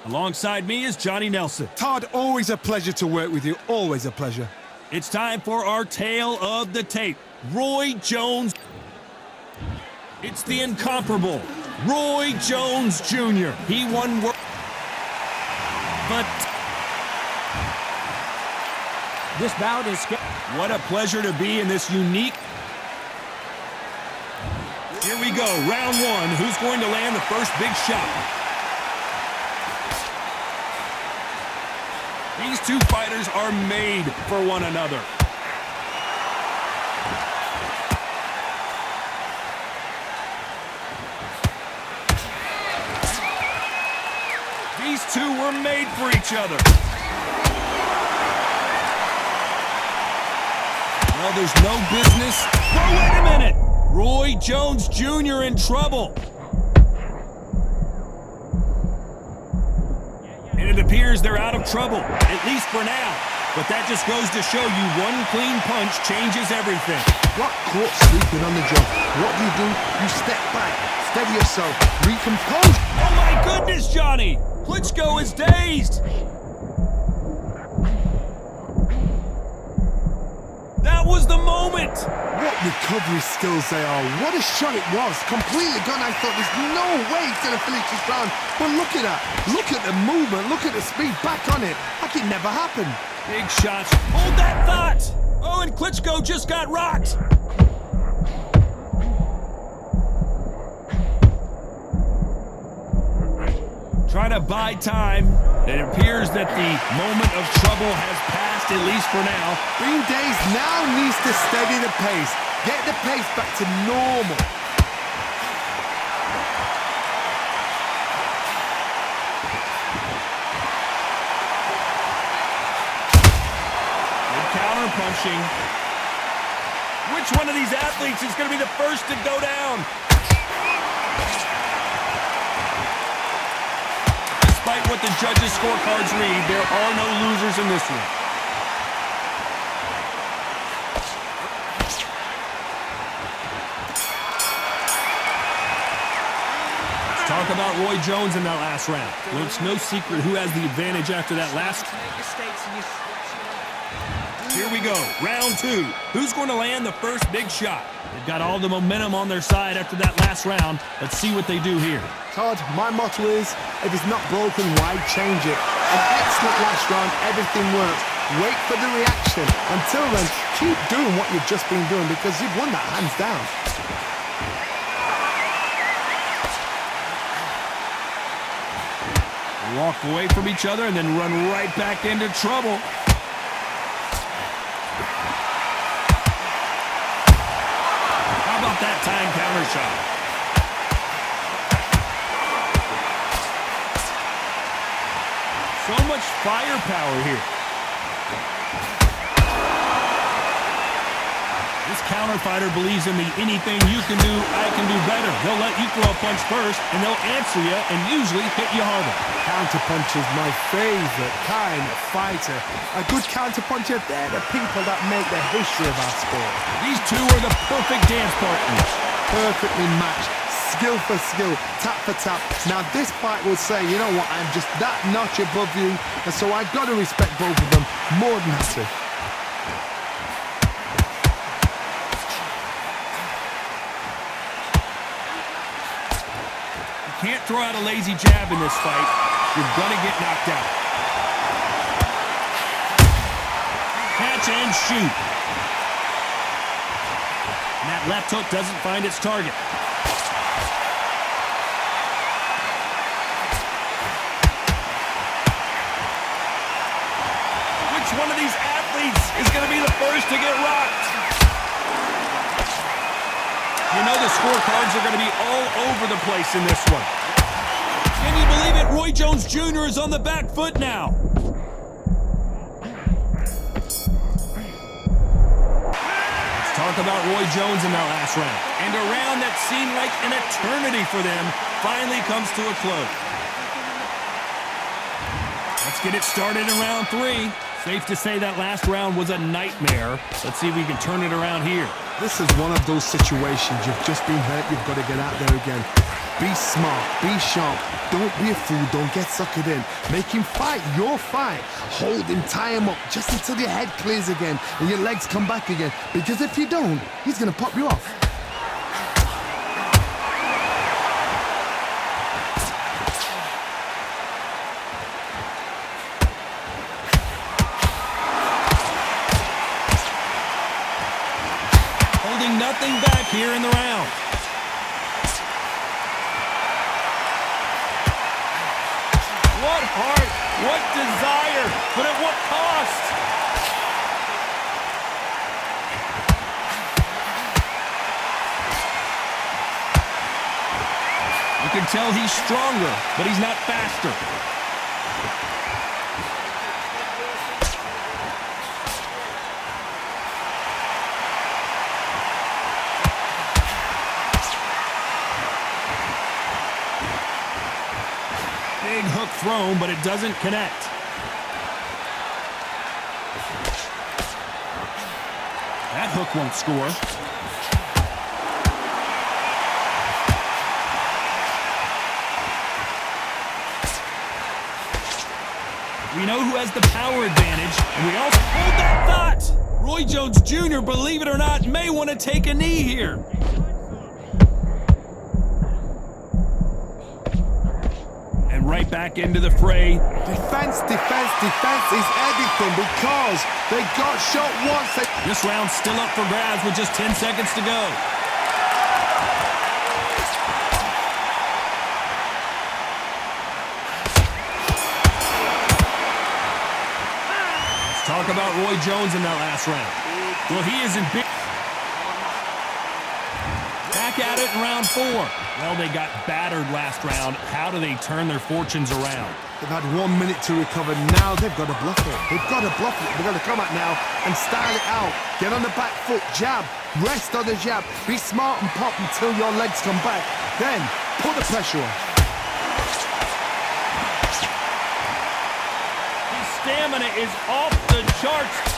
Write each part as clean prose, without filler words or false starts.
Alongside me is Johnny Nelson. Todd, always a pleasure to work with you. Always a pleasure. It's time for our tale of the tape. Roy Jones. It's the incomparable Roy Jones Jr. He won world. But this bout is... What a pleasure to be in this unique... Here we go, round one. Who's going to land the first big shot? These two fighters are made for one another. These two were made for each other. Well, there's no business. Oh, wait a minute! Roy Jones Jr. in trouble. And it appears they're out of trouble, at least for now. But that just goes to show you one clean punch changes everything. Got caught sleeping on the job. What do? You step back, steady yourself, recompose. Oh my goodness, Johnny! Klitschko is dazed. That was the moment. What recovery skills they are. What a shot it was. Completely gone. I thought there's no way he's going to finish this round. But look at that. Look at the movement. Look at the speed. Back on it. Like it never happened. Big shots. Hold that thought. Oh, and Klitschko just got rocked. Try to buy time. It appears that the moment of trouble has passed, at least for now. Green Days now needs to steady the pace. Get the pace back to normal. Good counter punching. Which one of these athletes is going to be the first to go down? Despite what the judges' scorecards read, there are no losers in this one. Let's talk about Roy Jones in that last round. Well, it's no secret who has the advantage after that last. Here we go, round two. Who's going to land the first big shot? They've got all the momentum on their side after that last round. Let's see what they do here. Todd, my motto is, if it's not broken, why change it? An excellent last round, everything works. Wait for the reaction. Until then, keep doing what you've just been doing because you've won that hands down. Walk away from each other and then run right back into trouble. How about that time counter shot? So much firepower here. This counter fighter believes in the anything you can do, I can do better. They'll let you throw a punch first, and they'll answer you and usually hit you harder. Counter punch is my favorite kind of fighter. A good counter puncher, they're the people that make the history of our sport. These two are the perfect dance partners. Perfectly matched. Skill for skill, tap for tap. Now this fight will say, you know what, I'm just that notch above you, and so I've got to respect both of them more than happy. You can't throw out a lazy jab in this fight. You're gonna get knocked out. Catch and shoot. And that left hook doesn't find its target. One of these athletes is going to be the first to get rocked. You know the scorecards are going to be all over the place in this one. Can you believe it? Roy Jones Jr. is on the back foot now. Let's talk about Roy Jones in that last round. And a round that seemed like an eternity for them finally comes to a close. Let's get it started in round three. Safe to say that last round was a nightmare. Let's see if we can turn it around here. This is one of those situations. You've just been hurt. You've got to get out there again. Be smart, be sharp. Don't be a fool, don't get suckered in. Make him fight your fight. Hold him, tie him up, just until your head clears again and your legs come back again. Because if you don't, he's gonna pop you off. Holding nothing back here in the round. What heart, what desire, but at what cost? You can tell he's stronger, but he's not faster. Big hook thrown, but it doesn't connect. That hook won't score. We know who has the power advantage, and we also hold that thought. Roy Jones Jr., believe it or not, may want to take a knee here. Right back into the fray. Defense is everything because they got shot once. This round's still up for grabs with just 10 seconds to go. Let's talk about Roy Jones in that last round. Well, he is in big... Back at it in round 4. Well, they got battered last round. How do they turn their fortunes around? They've had 1 minute to recover. Now they've got to bluff it. They've got to bluff it. They've got to come out now and style it out. Get on the back foot, jab, rest on the jab. Be smart and pop until your legs come back. Then put the pressure on. His stamina is off the charts.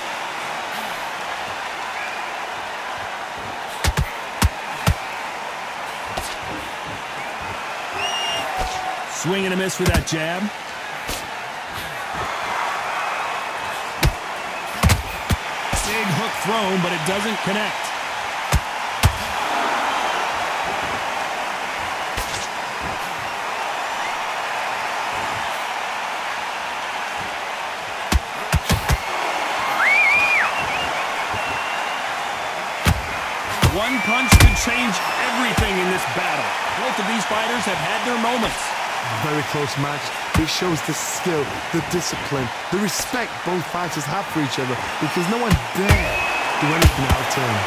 Swing and a miss for that jab. Big hook thrown, but it doesn't connect. One punch could change everything in this battle. Both of these fighters have had their moments. Very close match. It shows the skill, the discipline, the respect both fighters have for each other because no one dare do anything out of turn.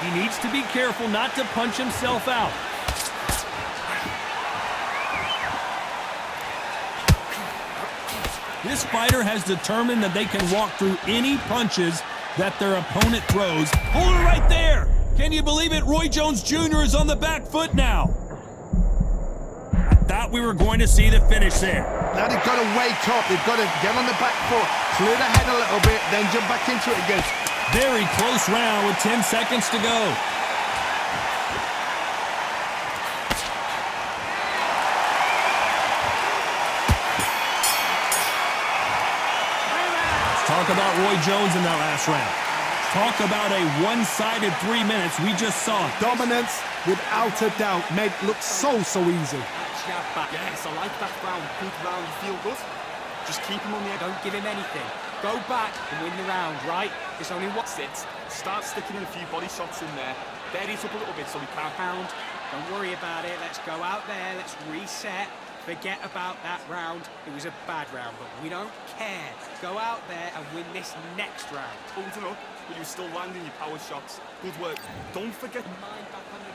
He needs to be careful not to punch himself out. This fighter has determined that they can walk through any punches that their opponent throws. Hold it right there! Can you believe it? Roy Jones Jr. is on the back foot now. I thought we were going to see the finish there. Now they've got to wake up. They've got to get on the back foot, clear the head a little bit, then jump back into it again. Very close round with 10 seconds to go. Talk about Roy Jones in that last round. Talk about a one-sided 3 minutes. We just saw it. Dominance, without a doubt, made it look so easy. Jab back. Yes, I like that round. Good round. You feel good? Just keep him on the edge. Don't give him anything. Go back and win the round, right? It's only what sits. Start sticking in a few body shots in there. Bury it up a little bit so we can't pound. Don't worry about it. Let's go out there. Let's reset. Forget about that round. It was a bad round, but we don't care. Go out there and win this next round. Holding up, but you're still landing your power shots. Good work. Don't forget. Mind back on the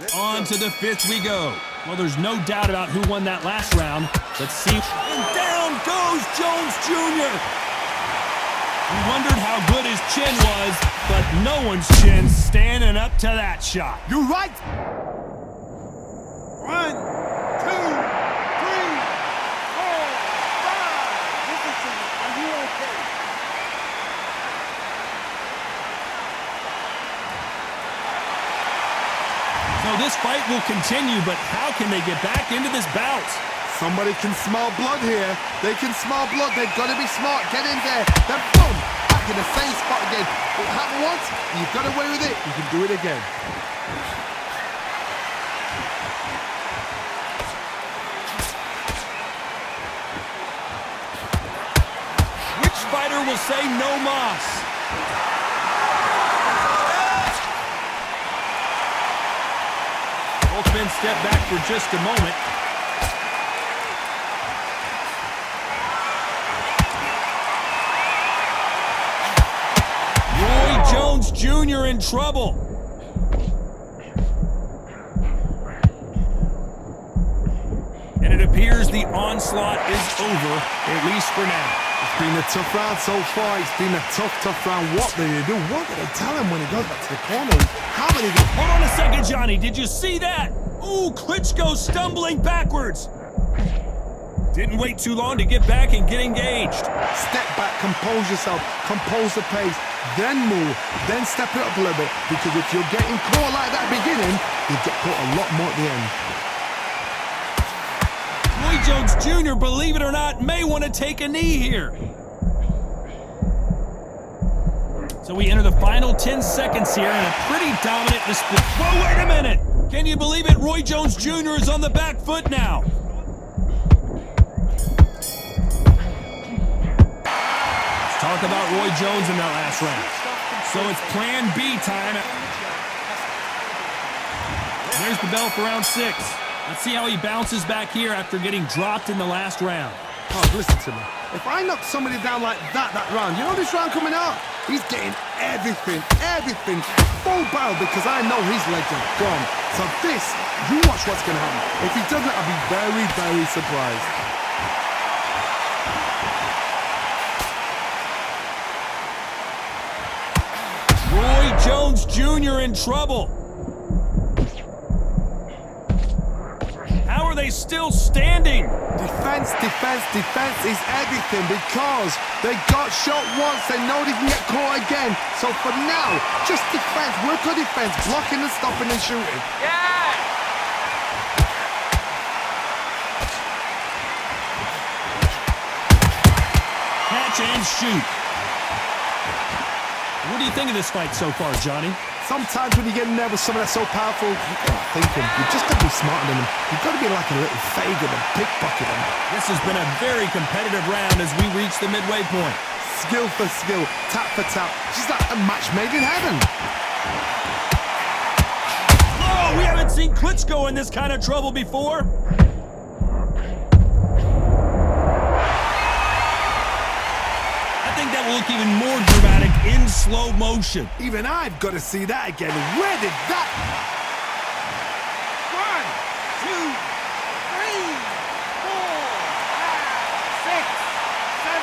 job. On to the 5th we go. Well, there's no doubt about who won that last round. Let's see. And down goes Jones Jr. We wondered how good his chin was, but no one's chin standing up to that shot. You're right. 1, 2, 3, 4, 5. Listen to me. Are you okay? Well, this fight will continue, but how can they get back into this bout? Somebody can smell blood here. They can smell blood. They've got to be smart. Get in there. Then boom, back in the same spot again. It happened once. You've got away with it. You can do it again. Which fighter will say no mas? Both men step back for just a moment. Roy Jones Jr. in trouble. And it appears the onslaught is over, at least for now. It's been a tough round so far. It's been a tough round. What did they do? What did they tell him when he goes back to the corner? How did he get... Hold on a second, Johnny. Did you see that? Ooh, Klitschko stumbling backwards. Didn't wait too long to get back and get engaged. Step back, compose yourself, compose the pace, then move, then step it up a little bit. Because if you're getting caught like that beginning, you get caught a lot more at the end. Roy Jones Jr., believe it or not, may want to take a knee here. So we enter the final 10 seconds here in a pretty dominant display. Whoa, wait a minute! Can you believe it? Roy Jones Jr. is on the back foot now. Let's talk about Roy Jones in that last round. So it's plan B time. There's the bell for round 6. Let's see how he bounces back here after getting dropped in the last round. Oh, listen to me. If I knock somebody down like that round, you know this round coming out? He's getting everything, full barrel because I know his legs are gone. So this, you watch what's going to happen. If he doesn't, I'll be very, very surprised. Roy Jones Jr. in trouble. How are they still standing? Defense is everything because they got shot once. They know they can get caught again. So for now, just defense, work on defense, blocking and stopping and shooting. Catch and shoot. What do you think of this fight so far, Johnny? Sometimes when you get in there with someone that's so powerful, you can't think him. You've just got to be smarter than him. You've got to be like a little Fagin and pickpocket him. This has been a very competitive round as we reach the midway point. Skill for skill, tap for tap. Just like a match made in heaven. Oh, we haven't seen Klitschko in this kind of trouble before. I think that will look even more dramatic in slow motion. Even I've got to see that again. Where did that... 1, 2, 3, 4, 5, 6, 7,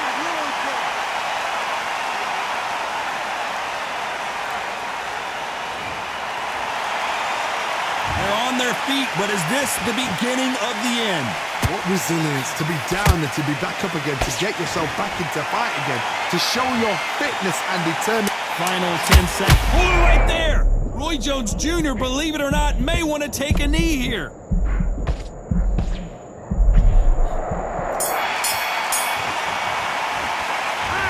They're on their feet, but is this the beginning of the end? What resilience to be down and to be back up again, to get yourself back into fight again, to show your fitness and determination. Final 10 seconds. Oh, right there! Roy Jones Jr., believe it or not, may want to take a knee here.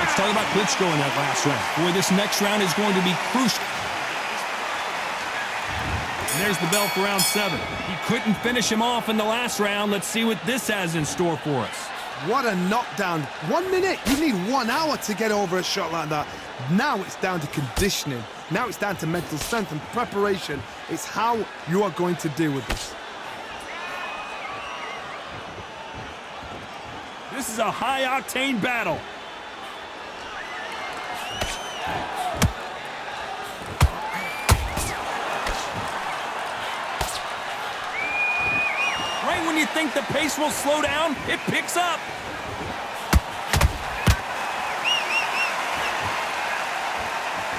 Let's talk about Klitschko in that last round. Boy, this next round is going to be crucial. And there's the bell for round 7. He couldn't finish him off in the last round. Let's see what this has in store for us. What a knockdown. 1 minute. You need 1 hour to get over a shot like that. Now it's down to conditioning. Now it's down to mental strength and preparation. It's how you are going to deal with this. This is a high-octane battle. Right when you think the pace will slow down, it picks up.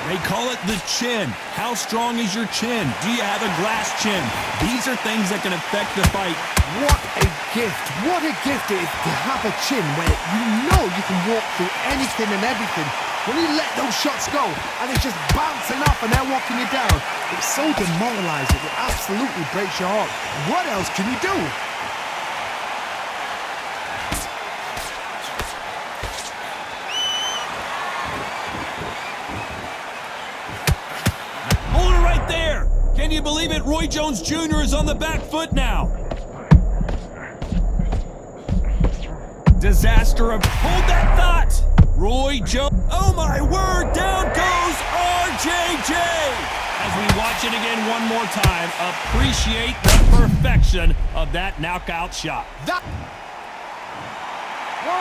They call it the chin. How strong is your chin? Do you have a glass chin? These are things that can affect the fight. What a gift. What a gift it is to have a chin where you know you can walk through anything and everything. when you let those shots go and it's just bouncing off and they're walking you down, it's so demoralizing. It absolutely breaks your heart. What else can you do? Hold it right there. Can you believe it? Roy Jones Jr. is on the back foot now. Disaster of... Hold that thought. Roy Jones... Oh, my word. Down goes RJJ. As we watch it again one more time, appreciate the perfection of that knockout shot. That... 1,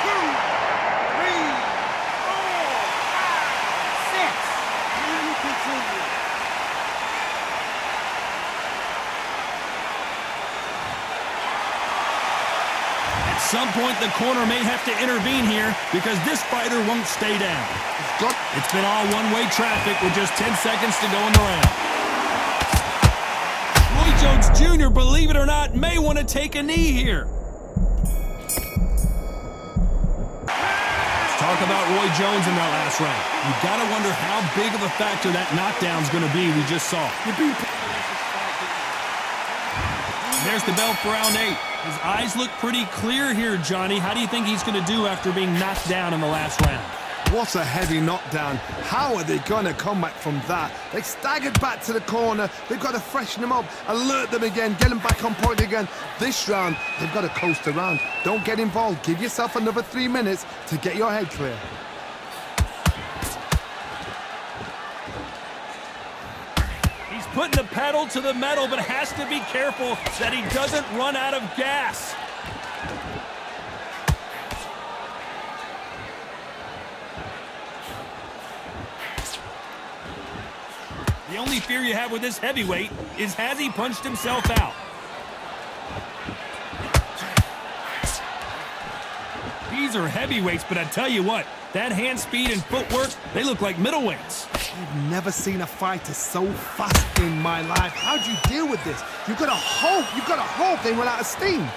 2, 3, 4, 5, 6. And continue. At some point, the corner may have to intervene here because this fighter won't stay down. It's been all one-way traffic with just 10 seconds to go in the round. Roy Jones Jr., believe it or not, may want to take a knee here. Let's talk about Roy Jones in that last round. You got to wonder how big of a factor that knockdown's going to be we just saw. There's the bell for round 8. His eyes look pretty clear here, Johnny. How do you think he's going to do after being knocked down in the last round? What a heavy knockdown. How are they going to come back from that? They staggered back to the corner. They've got to freshen them up, alert them again, get them back on point again. This round, they've got to coast around. Don't get involved. Give yourself another 3 minutes to get your head clear. He's putting the pedal to the metal, but has to be careful that he doesn't run out of gas. The only fear you have with this heavyweight is has he punched himself out? These are heavyweights, but I tell you what, that hand speed and footwork, they look like middleweights. I've never seen a fighter so fast in my life. How do you deal with this? You've got to hope they run out of steam.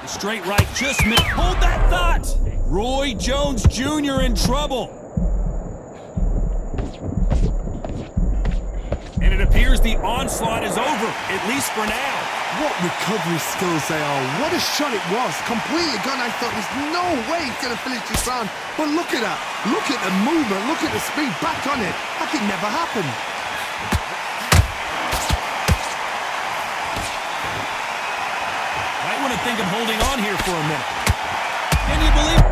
Straight right, just missed. Hold that thought! Roy Jones Jr. in trouble. And it appears the onslaught is over, at least for now. What recovery skills they are. What a shot it was. Completely gone. I thought there's no way he's going to finish this round. But look at that. Look at the movement. Look at the speed. Back on it. Like it never happened. Might want to think of holding on here for a minute. Can you believe?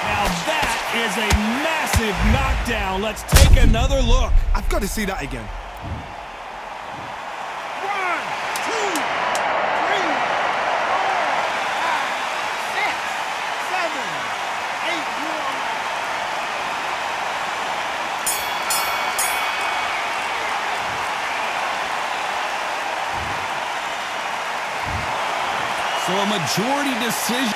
Now that is a massive knockdown. Let's take another look. I've got to see that again. 1, 2, 3, 4, 5, 6, 7, 8 more. So a majority decision.